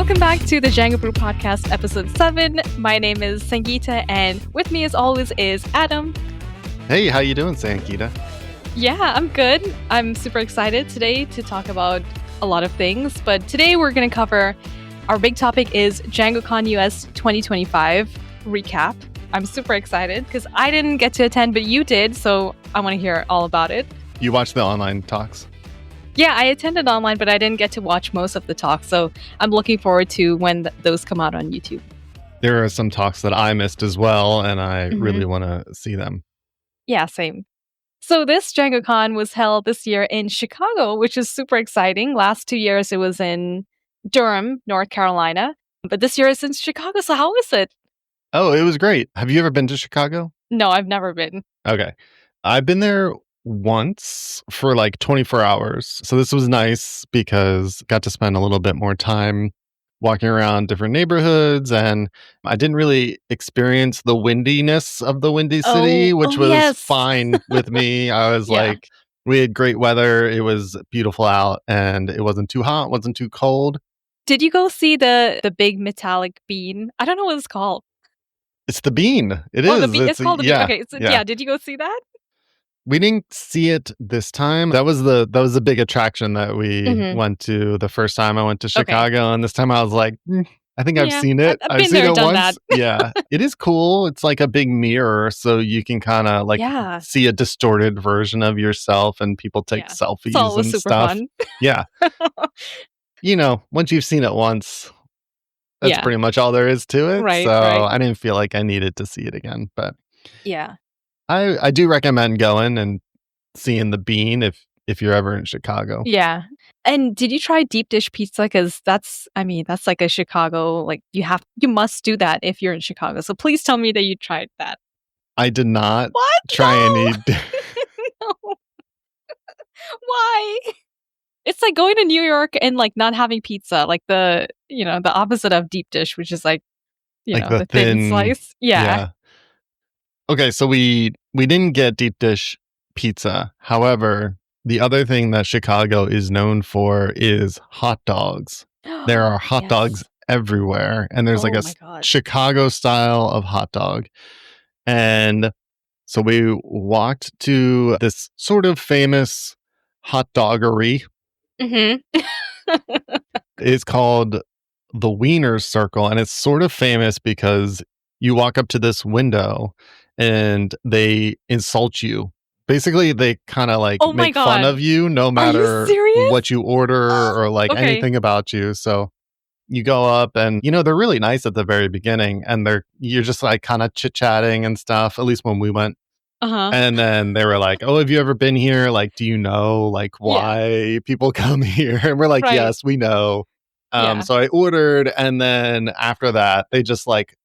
Welcome back to the Django Brew Podcast, episode 7. My name is Sangeeta, and with me as always is Adam. Hey, how you doing, Sangeeta? Yeah, I'm good. I'm super excited today to talk about a lot of things, but today we're going to cover, our big topic is DjangoCon US 2025 recap. I'm super excited because I didn't get to attend, but you did, so I want to hear all about it. You watched the online talks? Yeah, I attended online, but I didn't get to watch most of the talks, so I'm looking forward to when those come out on YouTube. There are some talks that I missed as well, and I really want to see them. Yeah, same. So this DjangoCon was held this year in Chicago, which is super exciting. Last 2 years, it was in Durham, North Carolina, but this year it's in Chicago, so how is it? Oh, it was great. Have you ever been to Chicago? No, I've never been. Okay. I've been there once for like 24 hours. So this was nice because I got to spend a little bit more time walking around different neighborhoods, and I didn't really experience the windiness of the Windy City, which was fine with me. I was like, we had great weather. It was beautiful out, and it wasn't too hot, wasn't too cold. Did you go see the big metallic bean? I don't know what it's called. It's the bean. It is. It's called the bean. Okay. Yeah. Did you go see that? We didn't see it this time. That was the big attraction that we went to the first time I went to Chicago. And this time I was like, I think I've seen it. I've seen it once. That. Yeah. It is cool. It's like a big mirror. So you can kind of like see a distorted version of yourself, and people take selfies and super stuff. Fun. Yeah. Once you've seen it once, that's pretty much all there is to it. Right, so I didn't feel like I needed to see it again. But yeah. I do recommend going and seeing the bean if you're ever in Chicago. Yeah. And did you try deep dish pizza? Because that's like a Chicago, like you must do that if you're in Chicago. So please tell me that you tried that. I did not try any. No. Why? It's like going to New York and like not having pizza, like the opposite of deep dish, which is like, the thin slice. Yeah. Okay, so we didn't get deep dish pizza. However, the other thing that Chicago is known for is hot dogs. There are hot dogs everywhere, and there's Chicago style of hot dog. And so we walked to this sort of famous hot doggery. It's called the Wiener Circle, and it's sort of famous because you walk up to this window and they insult you. Basically, they kind of like make fun of you no matter what you order or like anything about you. So you go up and, they're really nice at the very beginning, and you're just like kind of chit-chatting and stuff, at least when we went. And then they were like, oh, have you ever been here? Like, do you know like why people come here? And we're like, yes, we know. So I ordered, and then after that, they just like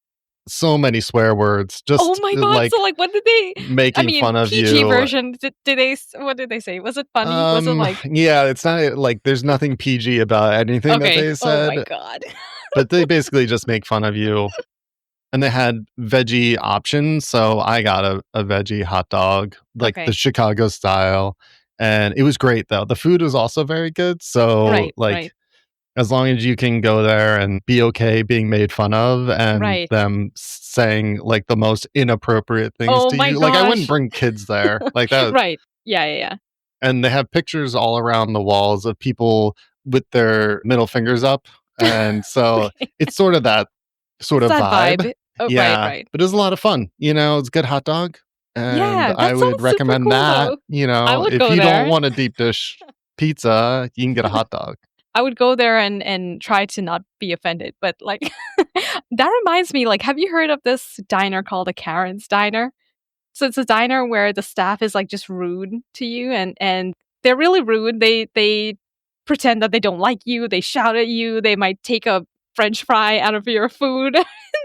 so many swear words. Just oh my god! So like, what did they making fun of PG you? Version? Did they? What did they say? Was it funny? Was it like? Yeah, it's not like there's nothing PG about anything that they said. Oh my god! But they basically just make fun of you. And they had veggie options, so I got a veggie hot dog, like the Chicago style, and it was great though. The food was also very good. So as long as you can go there and be okay being made fun of and them saying like the most inappropriate things to you. Like I wouldn't bring kids there like that. Right. Yeah. And they have pictures all around the walls of people with their middle fingers up. And so it's sort of that vibe. Oh, yeah. Right. But it was a lot of fun. It's a good hot dog. And I would recommend that. Though. If you don't want a deep dish pizza, you can get a hot dog. I would go there and try to not be offended. But like, that reminds me, like, have you heard of this diner called a Karen's Diner? So it's a diner where the staff is like just rude to you, and they're really rude. They pretend that they don't like you. They shout at you. They might take a French fry out of your food,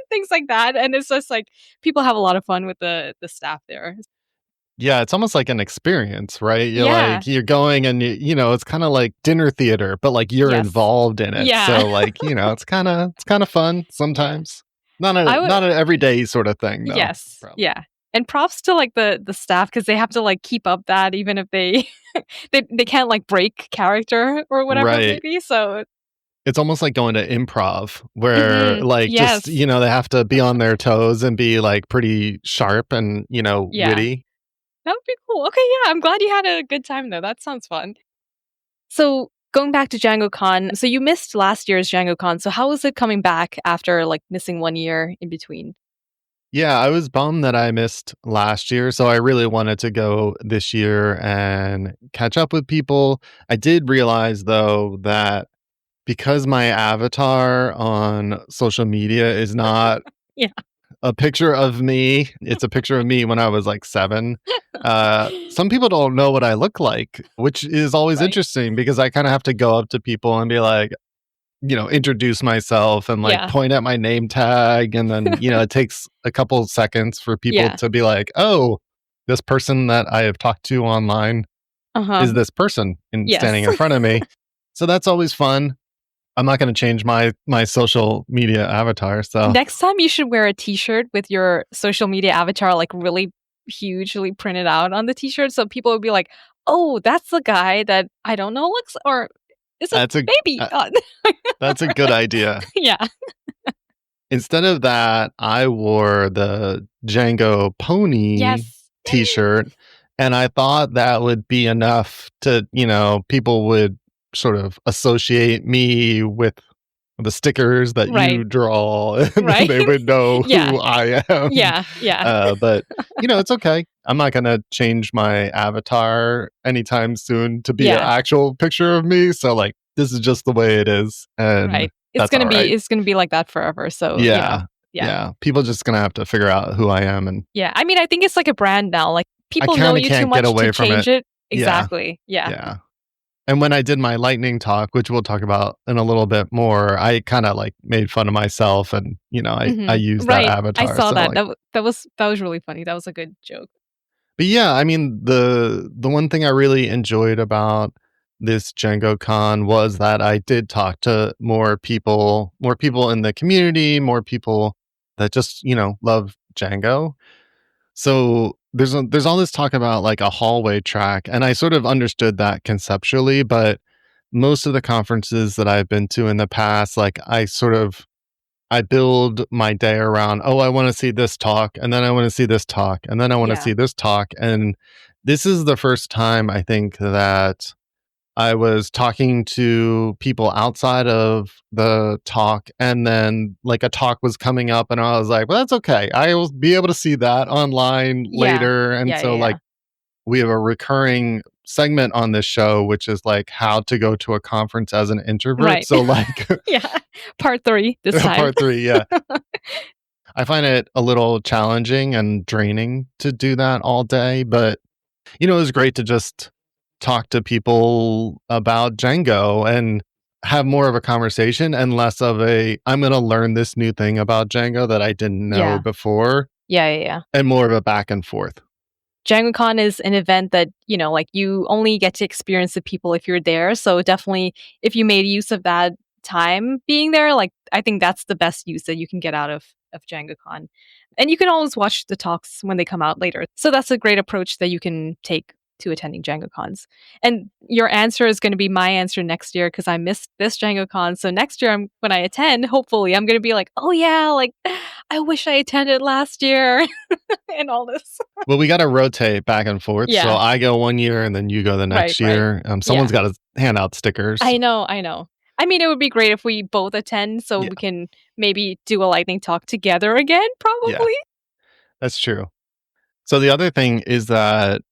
things like that. And it's just like, people have a lot of fun with the staff there. Yeah, it's almost like an experience, right? You're going and it's kind of like dinner theater, but like you're involved in it. Yeah. So like, it's kind of fun sometimes. Not an everyday sort of thing though. Yes. Probably. Yeah. And props to like the staff, because they have to like keep up that even if they they can't like break character or whatever it may be. So it's almost like going to improv where like just, Yes. they have to be on their toes and be like pretty sharp and, Yeah. witty. That would be cool. Okay, yeah, I'm glad you had a good time though. That sounds fun. So going back to DjangoCon, so you missed last year's DjangoCon. So how was it coming back after like missing 1 year in between? Yeah, I was bummed that I missed last year, so I really wanted to go this year and catch up with people. I did realize though that because my avatar on social media is not Yeah. a picture of me, it's a picture of me when I was like 7. Some people don't know what I look like, which is always Right. interesting because I kind of have to go up to people and be like, introduce myself and like Yeah. point at my name tag. And then, it takes a couple seconds for people Yeah. to be like, oh, this person that I have talked to online Uh-huh. is this person standing Yes. in front of me. So that's always fun. I'm not going to change my social media avatar. So Next time you should wear a t-shirt with your social media avatar like really hugely printed out on the t-shirt so people would be like, "Oh, that's the guy that I don't know looks or is a that's a baby." uh, that's a good idea. Yeah. Instead of that, I wore the Django pony Yes. t-shirt, and I thought that would be enough to, people would sort of associate me with the stickers that Right. you draw, and then Right. they would know Yeah. who I am. Yeah. Yeah. But, it's okay. I'm not gonna change my avatar anytime soon to be an Yeah. actual picture of me, so, like, this is just the way it is, and Right. It's that's gonna be alright. it's gonna be like that forever. So, Yeah. yeah. Yeah. People just gonna have to figure out who I am, and Yeah. I mean, I think it's like a brand now. Like I people know kinda you too can't get much to away from it. change it. Yeah. Exactly. Yeah. Yeah. And when I did my lightning talk, which we'll talk about in a little bit more, I kinda, like, made fun of myself and, I used that Right. I avatar, saw so, that. like That was really funny. That was a good joke. but yeah, I mean, the one thing I really enjoyed about this DjangoCon was that I did talk to more people in the community, more people that just, love Django. So there's all this talk about like a hallway track, and I sort of understood that conceptually, but most of the conferences that I've been to in the past, like I build my day around, oh, I want to see this talk, and then I want to see this talk, and then I want to Yeah. see this talk. And this is the first time I think that I was talking to people outside of the talk, and then like a talk was coming up, and I was like, well, that's okay. I will be able to see that online Yeah. later. And Yeah, yeah, so, like, yeah. we have a recurring segment on this show, which is like how to go to a conference as an introvert. Right. So, like, Yeah. Part 3 this time. part 3, yeah. I find it a little challenging and draining to do that all day, but it was great to just talk to people about Django and have more of a conversation and less of a I'm going to learn this new thing about Django that I didn't know Yeah. before, Yeah, yeah, yeah. and more of a back and forth. DjangoCon is an event that, like you only get to experience the people if you're there. So definitely if you made use of that time being there, like I think that's the best use that you can get out of DjangoCon. And you can always watch the talks when they come out later. So that's a great approach that you can take to attending DjangoCons. And your answer is going to be my answer next year because I missed this DjangoCon. So next year when I attend, hopefully I'm going to be like, oh yeah, like I wish I attended last year and all this. Well, we got to rotate back and forth. So Yeah. I go 1 year and then you go the Right, next right. year. Someone's got to hand out stickers. I know, I know. I mean, it would be great if we both attend so Yeah. we can maybe do a lightning talk together again, Yeah, probably. that's true. So the other thing is that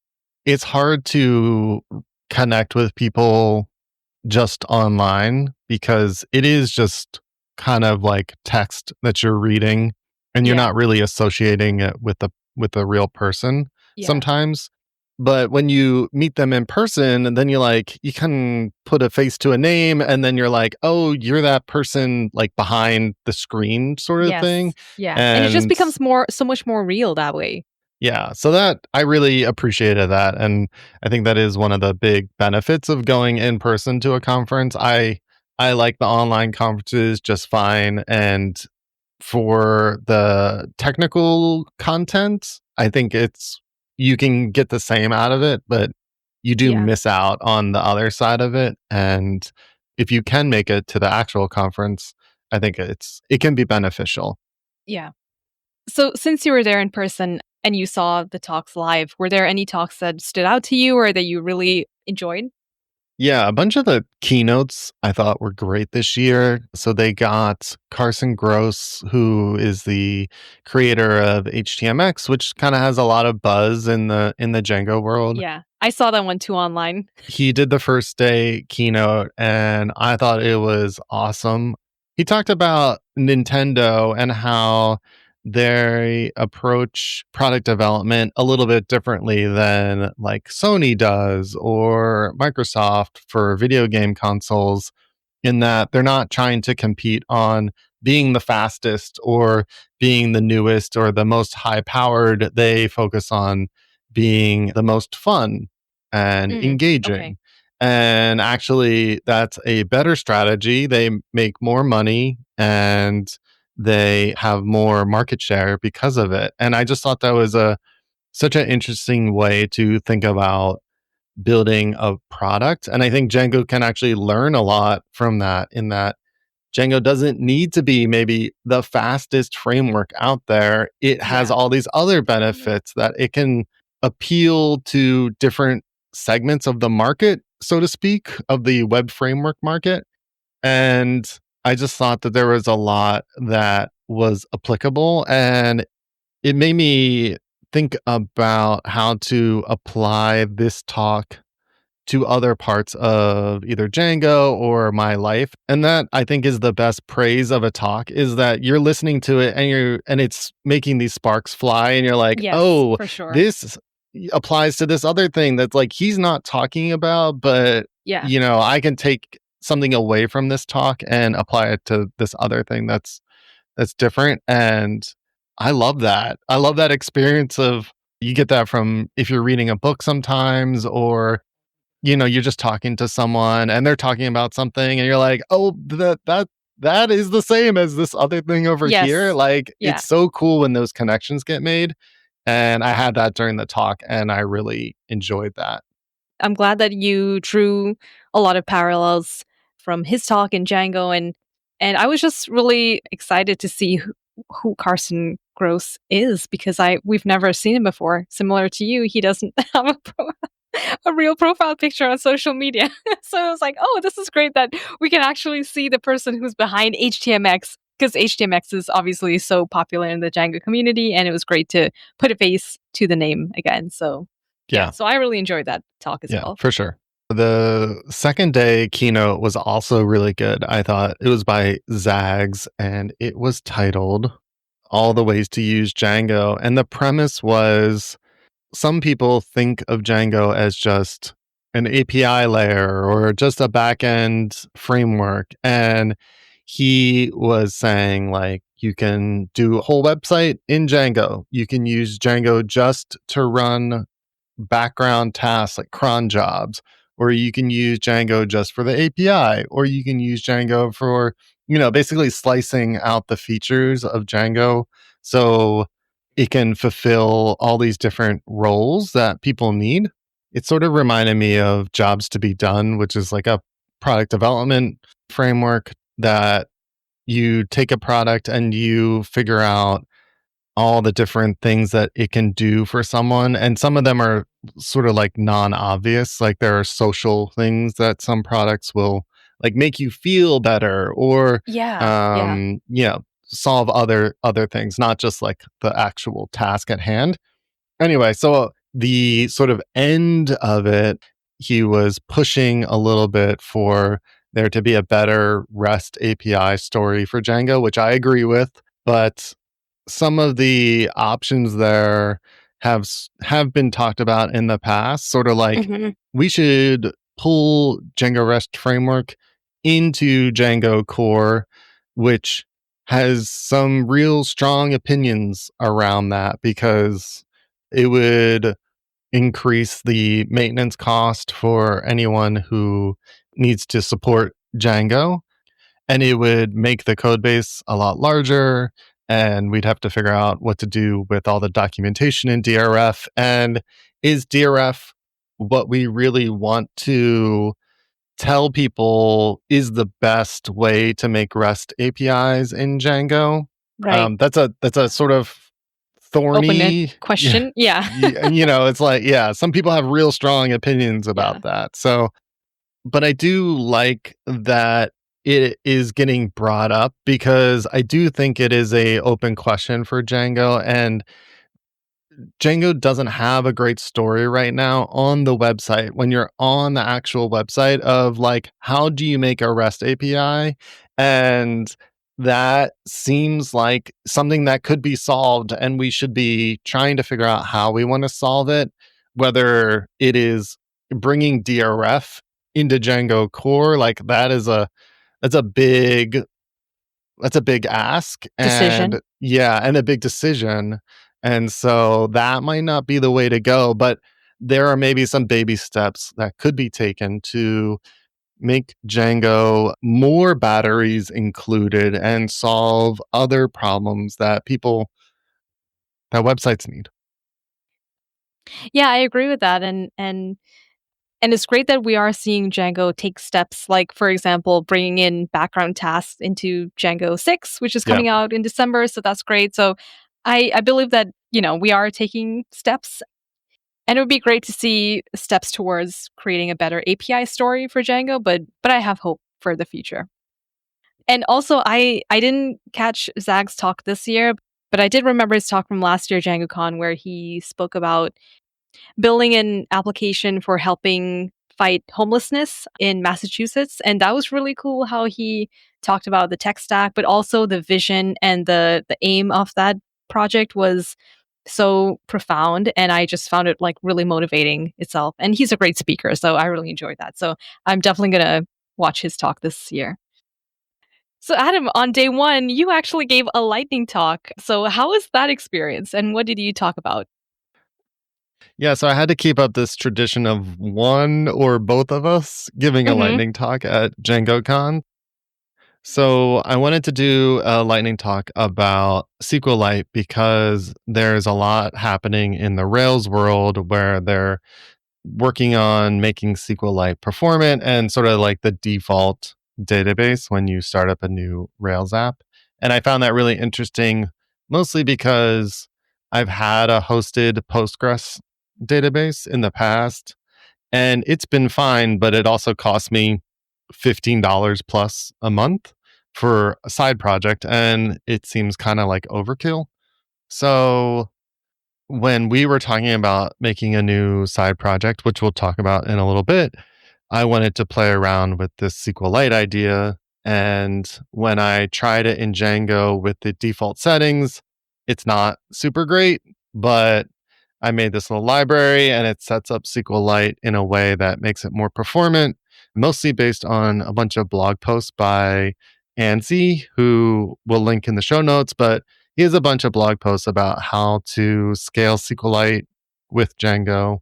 it's hard to connect with people just online because it is just kind of like text that you're reading and you're Yeah. not really associating it with the real person Yeah. sometimes. But when you meet them in person, and then you can put a face to a name, and then you're like, oh, you're that person like behind the screen sort of Yes. thing. Yeah. And it just And becomes so much more real that way. yeah, so that I really appreciated that, and I think that is one of the big benefits of going in person to a conference. I like the online conferences just fine, and for the technical content, I think you can get the same out of it, but you do Yeah. miss out on the other side of it, and if you can make it to the actual conference, I think it can be beneficial. Yeah. So since you were there in person and you saw the talks live, were there any talks that stood out to you or that you really enjoyed? Yeah, a bunch of the keynotes I thought were great this year. So they got Carson Gross, who is the creator of HTMX, which kind of has a lot of buzz in the Django world. Yeah. I saw that one too online. He did the first day keynote and I thought it was awesome. He talked about Nintendo and how they approach product development a little bit differently than like Sony does or Microsoft for video game consoles, in that they're not trying to compete on being the fastest or being the newest or the most high powered. They focus on being the most fun and Okay. engaging. And actually, that's a better strategy. They make more money and they have more market share because of it. And I just thought that was a such an interesting way to think about building a product. And I think Django can actually learn a lot from that, in that Django doesn't need to be maybe the fastest framework out there. It has Yeah. all these other benefits that it can appeal to different segments of the market, so to speak, of the web framework market. And I just thought that there was a lot that was applicable. And it made me think about how to apply this talk to other parts of either Django or my life. And that I think is the best praise of a talk, is that you're listening to it and it's making these sparks fly and you're like, Yes, "Oh, for sure. this applies to this other thing that's like he's not talking about, but Yeah. I can take something away from this talk and apply it to this other thing that's different." And I love that. I love that experience of, you get that from if you're reading a book sometimes, or you're just talking to someone and they're talking about something and you're like, "Oh, that is the same as this other thing over here." Yes. Like, Yeah. it's so cool when those connections get made. And I had that during the talk and I really enjoyed that. I'm glad that you drew a lot of parallels from his talk in Django and I was just really excited to see who Carson Gross is because I we've never seen him before. Similar to you, he doesn't have a real profile picture on social media. So I was like, "Oh, this is great that we can actually see the person who's behind HTMX." Because HTMX is obviously so popular in the Django community, and it was great to put a face to the name again. So yeah, Yeah. so I really enjoyed that talk as Yeah, well. for sure. The second day keynote was also really good. I thought it was by Zags and it was titled All the Ways to Use Django. And the premise was, some people think of Django as just an API layer or just a backend framework. And he was saying, like, you can do a whole website in Django. You can use Django just to run background tasks like cron jobs, or you can use Django just for the API, or you can use Django for, basically slicing out the features of Django so it can fulfill all these different roles that people need. It sort of reminded me of Jobs to be Done, which is like a product development framework that you take a product and you figure out all the different things that it can do for someone. And some of them are sort of like non-obvious. Like, there are social things that some products will like make you feel better, or Yeah, yeah. solve other things, not just like the actual task at hand. Anyway, so the sort of end of it, he was pushing a little bit for there to be a better REST API story for Django, which I agree with. But some of the options there have been talked about in the past, sort of like, Mhm. we should pull Django REST framework into Django core, which has some real strong opinions around that, because it would increase the maintenance cost for anyone who needs to support Django, and it would make the code base a lot larger, and we'd have to figure out what to do with all the documentation in DRF. And is DRF what we really want to tell people is the best way to make REST APIs in Django. Right. That's a sort of Open-ended thorny, yeah, question. Yeah. it's like, yeah, some people have real strong opinions Yeah. about that. So, but I do like that it is getting brought up because I do think it is a open question for Django, and Django doesn't have a great story right now on the website. When you're on the actual website of like, how do you make a REST API? And that seems like something that could be solved, and we should be trying to figure out how we want to solve it, whether it is bringing DRF into Django core. Like that's a big that's a big ask, Decision. and yeah, and a big decision, and so that might not be the way to go, but there are maybe some baby steps that could be taken to make Django more batteries included and solve other problems that websites need. Yeah, I agree with that, and it's great that we are seeing Django take steps like, for example, bringing in background tasks into Django 6, which is Yeah. coming out in December, so that's great. So I believe that, we are taking steps, and it would be great to see steps towards creating a better API story for Django, but I have hope for the future. And also, I didn't catch Zag's talk this year, but I did remember his talk from last year, DjangoCon, where he spoke about building an application for helping fight homelessness in Massachusetts. And that was really cool how he talked about the tech stack, but also the vision and the aim of that project was so profound. And I just found it like really motivating itself. And he's a great speaker. So I really enjoyed that. So I'm definitely going to watch his talk this year. So, Adam, on day one, you actually gave a lightning talk. So, how was that experience and what did you talk about? Yeah, so I had to keep up this tradition of one or both of us giving a Hmm. lightning talk at DjangoCon. So I wanted to do a lightning talk about SQLite because there's a lot happening in the Rails world where they're working on making SQLite performant and sort of like the default database when you start up a new Rails app. And I found that really interesting, mostly because I've had a hosted Postgres database in the past and it's been fine, but it also cost me $15 plus a month for a side project. And it seems kind of like overkill. So when we were talking about making a new side project, which we'll talk about in a little bit, I wanted to play around with this SQLite idea. And when I tried it in Django with the default settings, it's not super great, but I made this little library and it sets up SQLite in a way that makes it more performant, mostly based on a bunch of blog posts by Anzi, who we'll link in the show notes. But he has a bunch of blog posts about how to scale SQLite with Django.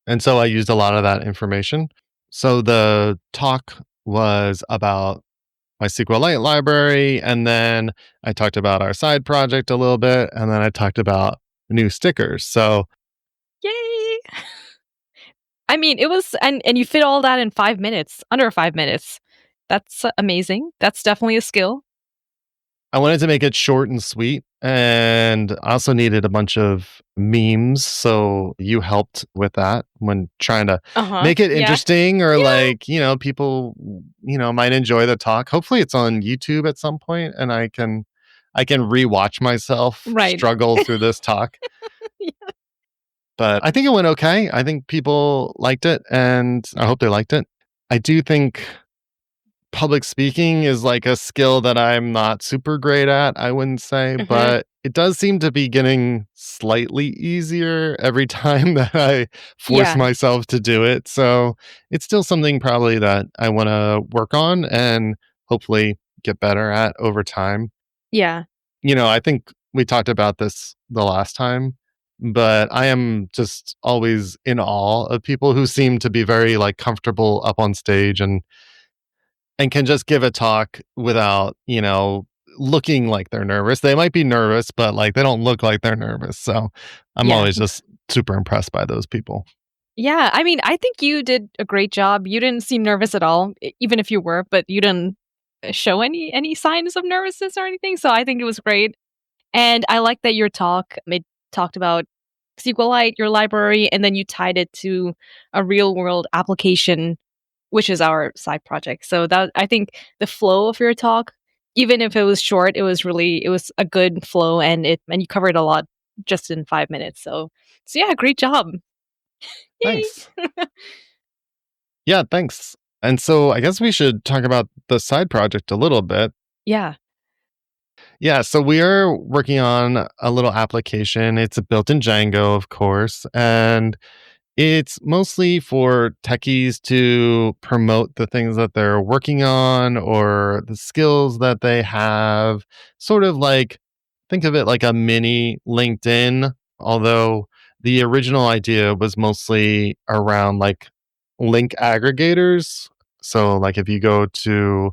And so I used a lot of that information. So the talk was about my SQLite library. And then I talked about our side project a little bit. And then I talked about new stickers. So Yay! I mean, it was, and you fit all that in 5 minutes, under 5 minutes. That's amazing. That's definitely a skill. I wanted to make it short and sweet. And I also needed a bunch of memes. So you helped with that when trying to Uh huh. make it Yeah. interesting or Yeah. like, people, might enjoy the talk. Hopefully it's on YouTube at some point and I can rewatch myself Right. struggle through this talk. Yeah. But I think it went okay. I think people liked it and I hope they liked it. I do think public speaking is like a skill that I'm not super great at, I wouldn't say, Hmm. but it does seem to be getting slightly easier every time that I force Yeah. myself to do it. So it's still something probably that I want to work on and hopefully get better at over time. Yeah. I think we talked about this the last time, but I am just always in awe of people who seem to be very like comfortable up on stage and can just give a talk without, looking like they're nervous. They might be nervous, but like they don't look like they're nervous. So I'm Yeah. always just super impressed by those people. Yeah, I mean, I think you did a great job. You didn't seem nervous at all, even if you were, but you didn't show any signs of nervousness or anything. So I think it was great. And I like that your talk it talked about SQLite, your library, and then you tied it to a real world application, which is our side project. So that I think the flow of your talk, even if it was short, it was a good flow, and you covered a lot just in 5 minutes. So yeah, great job. Yay. Thanks. Yeah, thanks. And so I guess we should talk about the side project a little bit. Yeah. Yeah, so we are working on a little application. It's built in Django, of course, and it's mostly for techies to promote the things that they're working on or the skills that they have. Sort of like, think of it like a mini LinkedIn, although the original idea was mostly around like link aggregators. So, like, if you go to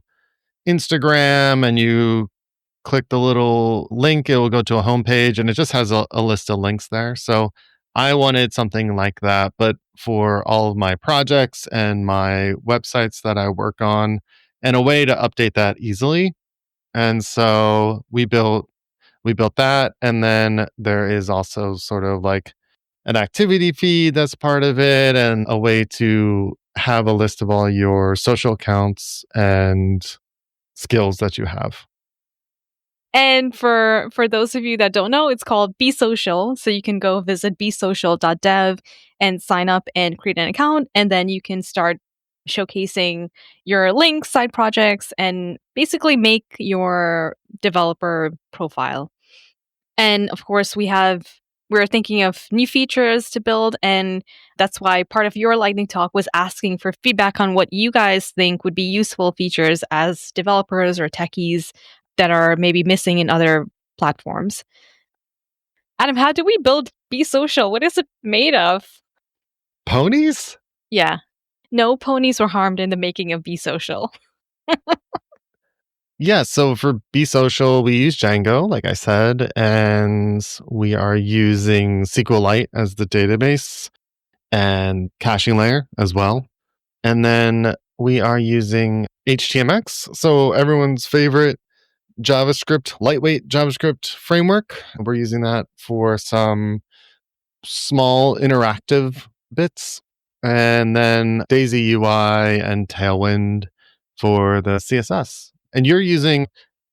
Instagram and you click the little link, it will go to a homepage and it just has a list of links there. So I wanted something like that, but for all of my projects and my websites that I work on, and a way to update that easily. And so we built that. And then there is also sort of like an activity feed that's part of it and a way to have a list of all your social accounts and skills that you have. And for those of you that don't know, it's called BeeSocial. So you can go visit beesocial.dev and sign up and create an account, and then you can start showcasing your links, side projects, and basically make your developer profile. And of course, we're thinking of new features to build, and that's why part of your lightning talk was asking for feedback on what you guys think would be useful features as developers or techies that are maybe missing in other platforms. Adam, how do we build Be Social? What is it made of? Ponies? Yeah. No ponies were harmed in the making of Be Social. Yeah, so for BeeSocial, we use Django, like I said, and we are using SQLite as the database and caching layer as well. And then we are using HTMX, so everyone's favorite JavaScript, lightweight JavaScript framework. We're using that for some small interactive bits. And then Daisy UI and Tailwind for the CSS. And you're using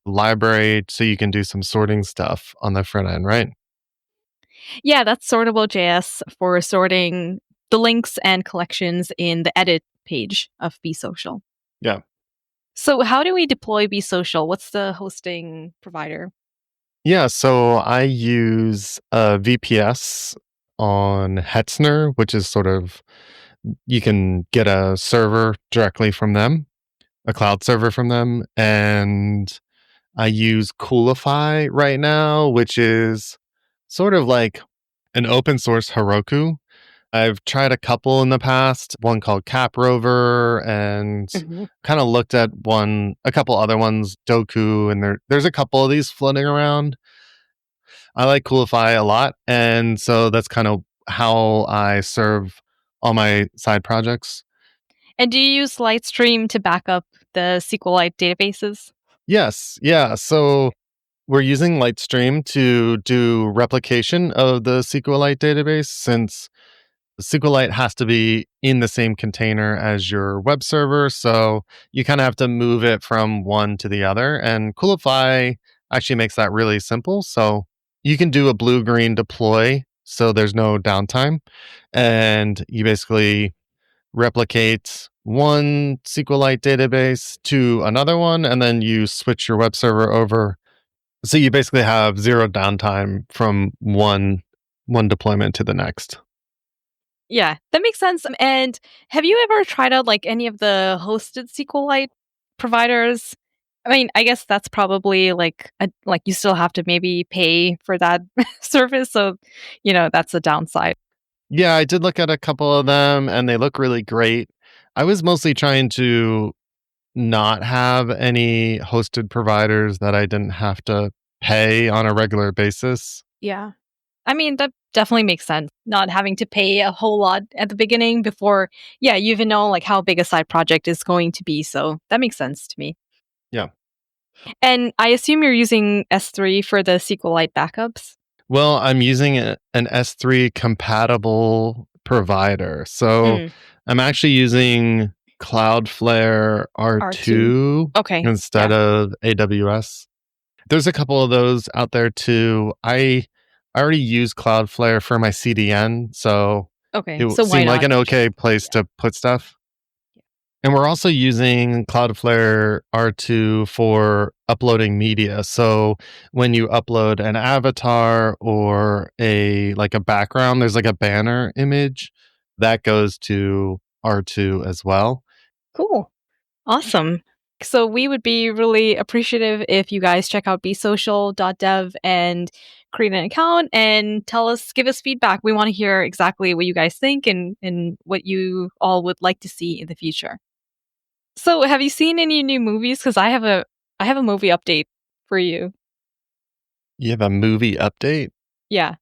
library so you can do some sorting stuff on the front end, right? Yeah, that's Sortable.js for sorting the links and collections in the edit page of Be Social. Yeah. So, how do we deploy Be Social? What's the hosting provider? Yeah. So I use a VPS on Hetzner, which is sort of, you can get a server directly from them, a cloud server from them. And I use Coolify right now, which is sort of like an open source Heroku. I've tried a couple in the past, one called Caprover, and Mhm. kind of looked at a couple other ones, Doku, and there's a couple of these floating around. I like Coolify a lot, and so that's kind of how I serve all my side projects. And do you use Lightstream to back up the SQLite databases? Yes, yeah. So we're using Lightstream to do replication of the SQLite database since SQLite has to be in the same container as your web server. So you kind of have to move it from one to the other. And Coolify actually makes that really simple. So you can do a blue green deploy. So there's no downtime. And you basically replicate one SQLite database to another one. And then you switch your web server over. So you basically have zero downtime from one deployment to the next. Yeah, that makes sense. And have you ever tried out like any of the hosted SQLite providers? I mean, I guess that's probably like you still have to maybe pay for that service, so that's a downside. Yeah, I did look at a couple of them and they look really great. I was mostly trying to not have any hosted providers that I didn't have to pay on a regular basis. Yeah. I mean, that definitely makes sense. Not having to pay a whole lot at the beginning before, yeah, you even know like how big a side project is going to be. So that makes sense to me. Yeah. And I assume you're using S3 for the SQLite backups. Well, I'm using an S3 compatible provider. So Mm, I'm actually using Cloudflare R2. R2 Okay. instead Yeah. of AWS. There's a couple of those out there too. I already use Cloudflare for my CDN, so Okay. it So why seemed like not an okay just place yeah. to put stuff. And we're also using Cloudflare R2 for uploading media. So when you upload an avatar or a background, there's like a banner image that goes to R2 as well. Cool. Awesome. So we would be really appreciative if you guys check out BeeSocial.dev and create an account and give us feedback. We want to hear exactly what you guys think and what you all would like to see in the future. So have you seen any new movies? Because I have a movie update for you. You have a movie update? Yeah.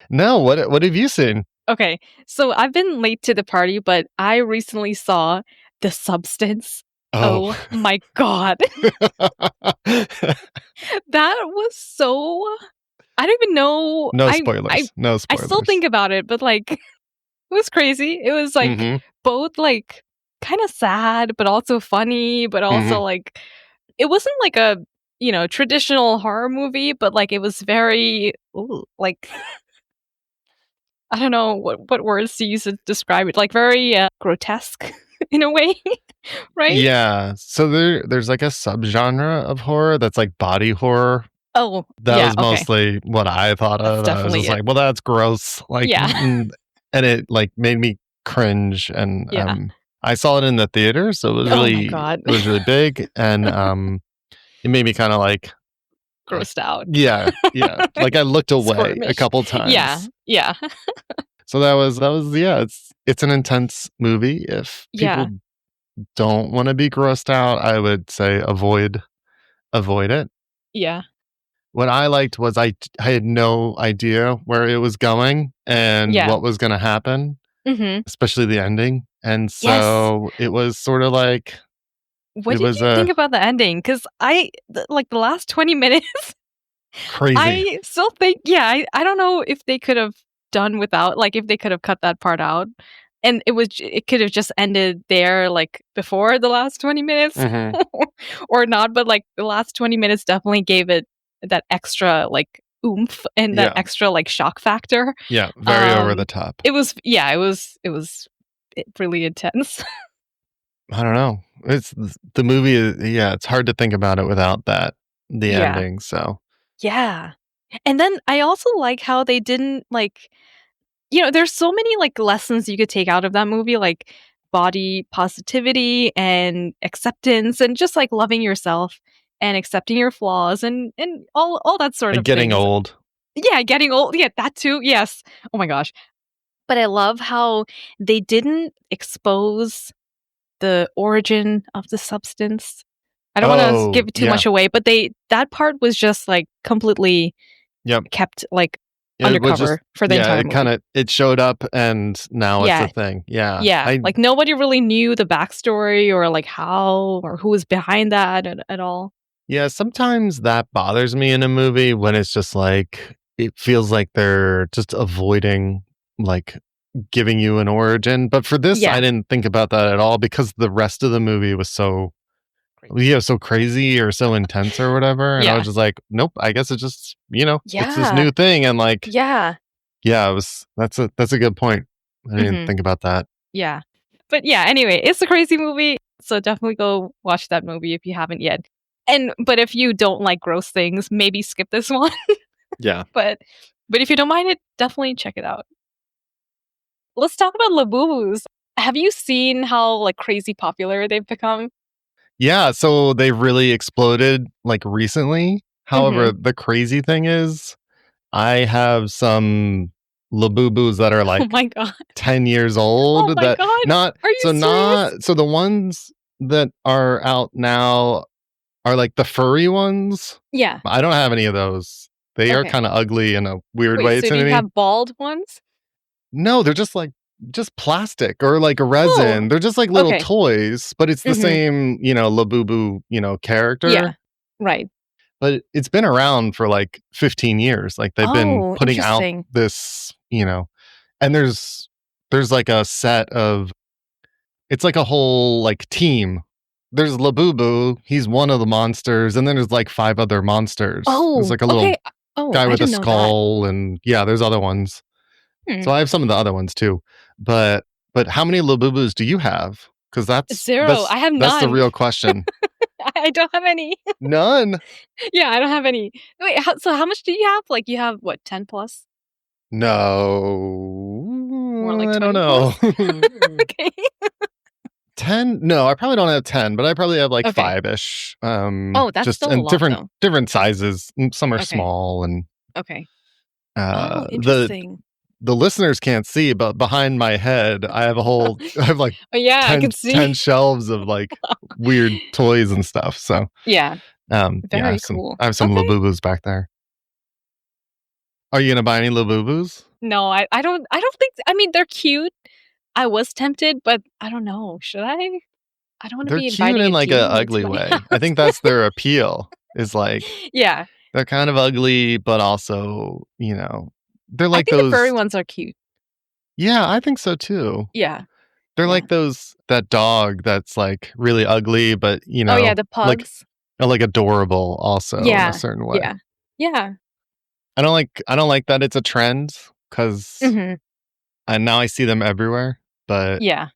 No, what have you seen? Okay. So I've been late to the party, but I recently saw The Substance. Oh. Oh my god. That was so I don't even know. No spoilers. No I still spoilers. think about it, but like it was crazy. It was like Mhm. both like kind of sad, but also funny, but also Mhm. like it wasn't like a traditional horror movie, but like it was very like I don't know what words to use to describe it. Like very grotesque in a way, right? Yeah. So there's like a subgenre of horror that's like body horror. Oh That yeah, was okay, mostly what I thought that's of. I was definitely just it. like, well, that's gross. Like, Yeah, and it like made me cringe. And yeah. I saw it in the theater, so Oh my god, it was really big, and it made me kind of like grossed out. yeah. Like I looked away a Squirmish. couple Yeah, times. yeah, So that was yeah. It's an intense movie. If yeah, people don't want to be grossed out, I would say avoid it. yeah, What I liked was I had no idea where it was going and yeah. what was going to happen, Mhm. especially the ending. And Yes. so it was sort of like What it did was you think about the ending? Because like the last 20 minutes, crazy. I still think, yeah, I don't know if they could have done without, like, if they could have cut that part out. And it could have just ended there, like, before the last 20 minutes Hmm. or not. But, like, the last 20 minutes definitely gave it that extra, like, oomph and that Yeah, extra, like, shock factor. yeah, very over the Um, top. yeah, really intense. I don't know. It's the movie. Yeah, it's hard to think about it without the Yeah. ending. So Yeah. And then I also like how they didn't like there's so many like lessons you could take out of that movie, like body positivity and acceptance and just like loving yourself and accepting your flaws and all that sort and of getting things. old. Yeah, getting old. Yeah, that too. Yes. Oh my gosh. But I love how they didn't expose the origin of the substance. I don't want to Oh give too yeah, much away, but that part was just like completely yep. kept like It was just undercover for the yeah. entire It kind movie. of it showed up and now it's a Yeah, thing. Yeah, yeah. Like nobody really knew the backstory or like how or who was behind that at all. yeah, sometimes that bothers me in a movie when it's just like it feels like they're just avoiding like giving you an origin. But for this, I Yeah. didn't think about that at all because the rest of the movie was so Great. yeah, so crazy or so intense or whatever. And I was Yeah. just like, nope, I guess it's just, it's this Yeah. new thing. And like, Yeah. yeah, it was that's a good point. I didn't Mhm. think about that. Yeah. But yeah, anyway, it's a crazy movie, so definitely go watch that movie if you haven't yet. But if you don't like gross things, maybe skip this one. Yeah. but but if you don't mind it, definitely check it out. Let's talk about Labubus. Have you seen how like crazy popular they've become? Yeah, so they really exploded like recently. However, Mhm. the crazy thing is I have some Labubus that are Oh like my god. 10 years Oh old my that god. Are you serious? not so the ones that are out now are like the furry ones. Yeah. I don't have any of those. They are Okay. kind of ugly in a weird way Wait, so to do you me. have bald ones? No, they're just plastic or like a Oh, resin. They're just like little okay. toys, but it's the Mhm. same, Labubu, Yeah. character. Right. But it's been around for like 15 years. Like they've been Oh, putting out interesting. this, and there's like a set of it's like a whole like team. There's Labubu, he's one of the monsters, and then there's like 5 other monsters. There's Oh, like a little okay. Oh, guy I with a didn't know that. skull, and yeah, there's other ones. Hmm. So I have some of the other ones too. But how many Labubus do you have? Because that's 0. I that's have that's the none. real question. I don't have any. None? Yeah, I don't have any. Wait, so how much do you have? Like, you have, what, 10 plus? More No. like I don't 20 know. plus? Okay. 10? No, I probably don't have 10, but I probably have like Okay. 5-ish. Oh, that's Just still a and lot, different though. different sizes. Some are Okay. small, and Okay. uh Oh, the interesting. the listeners can't see, but behind my head I have I have like Oh, yeah, I 10 can 10 see. shelves of like weird toys and stuff. So Yeah, yeah, very cool. I have some Okay. Labubus back there. Are you gonna buy any Labubus? No, I don't think I mean, they're cute. I was tempted, but I don't know. Should I? I don't wanna They're be cute inviting in a like a demon into ugly my way. I house. think that's their appeal. Is like Yeah, they're kind of ugly, but also, they're I like think the furry those. ones are cute. Yeah, I think so too. Yeah, They're yeah. like that dog that's like really ugly, but Oh, yeah, the like pugs. like adorable also in a Yeah, certain way. yeah, yeah. I don't like that it's a trend because Mhm, and now I see them everywhere. But yeah.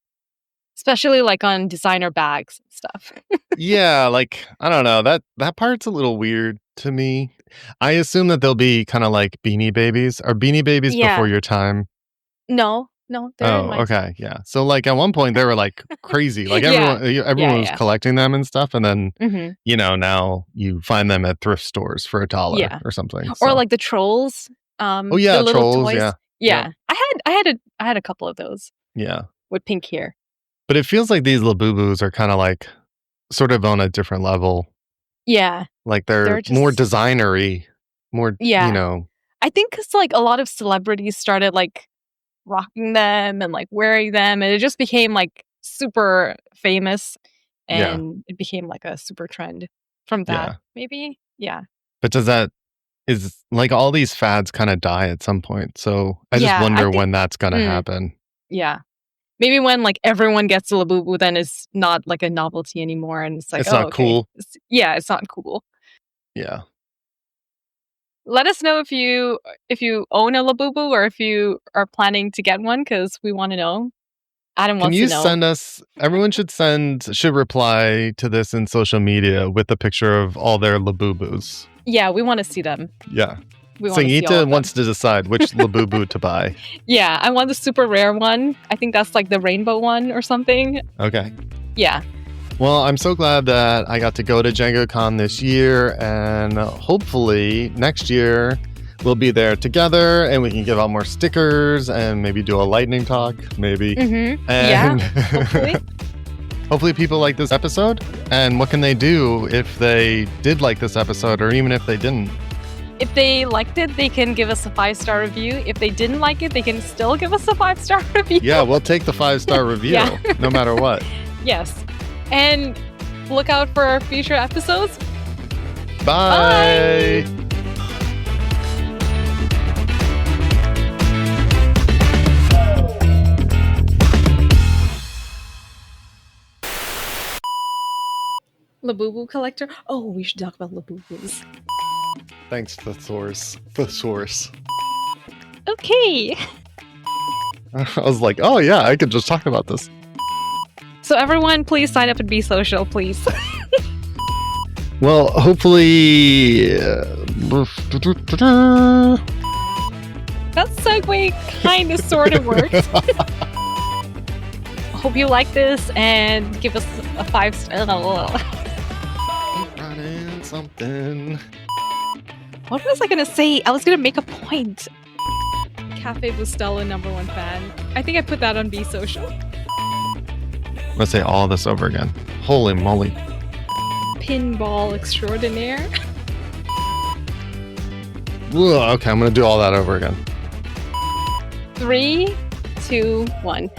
Especially, like, on designer bags and stuff. yeah, like I don't know, that part's a little weird to me. I assume that they'll be kind of like Beanie Babies. Are Beanie Babies before Yeah. your time? No, no, they're in Oh, my okay, time. yeah. So like at one point they were like crazy. Like Yeah. everyone Yeah, was yeah. collecting them and stuff, and then Mhm. now you find them at thrift stores for $1 Yeah. or something. Or, So like, the trolls, oh the yeah, little trolls, toys. yeah. Yep. Yeah. I had a couple of those Yeah. with pink hair. But it feels like these Labubus are kind of like sort of on a different level. Yeah. Like they're They're more just designery, more, yeah. I think 'cause, like, a lot of celebrities started, like, rocking them and, like, wearing them, and it just became, like, super famous, yeah, and it became, like, a super trend from that, yeah. maybe? Yeah. But is like all these fads kind of die at some point. So I just Yeah, I wonder think when that's going to mm, happen. yeah. Maybe when, like, everyone gets a Labubu, then it's not, like, a novelty anymore, and it's like, It's "Oh, not okay." cool. It's not cool. Yeah. Let us know if you own a Labubu or if you are planning to get one, because we wanna know. Adam Can wants to you know. send us? Everyone should reply to this in social media with a picture of all their Labubus. Yeah, we wanna see them. Yeah. We wanna see all Sangeeta of them. wants to decide which Labubu to buy. Yeah, I want the super rare one. I think that's, like, the rainbow one or something. Okay. Yeah. Well, I'm so glad that I got to go to DjangoCon this year, and hopefully next year we'll be there together and we can give out more stickers and maybe do a lightning talk, maybe. Mhm. And Yeah, hopefully. hopefully people like this episode. And what can they do if they did like this episode, or even if they didn't? If they liked it, they can give us a 5-star review. If they didn't like it, they can still give us a 5-star review. Yeah, we'll take the 5-star review Yeah. no matter what. Yes. And look out for our future episodes. Bye. Labubu collector. Oh, we should talk about Labubus. Thanks, Thesaurus. Thesaurus. Okay. I was like, oh yeah, I could just talk about this. So everyone, please sign up at BeeSocial, please. Well, hopefully. That segue kind of sort of works. Hope you like this and give us a 5-star. Running something. What was I gonna say? I was gonna make a point. Cafe Bustelo #1 fan. I think I put that on BeeSocial. Let's say all this over again. Holy moly. Pinball extraordinaire. Ugh, okay, I'm gonna do all that over again. 3, 2, 1.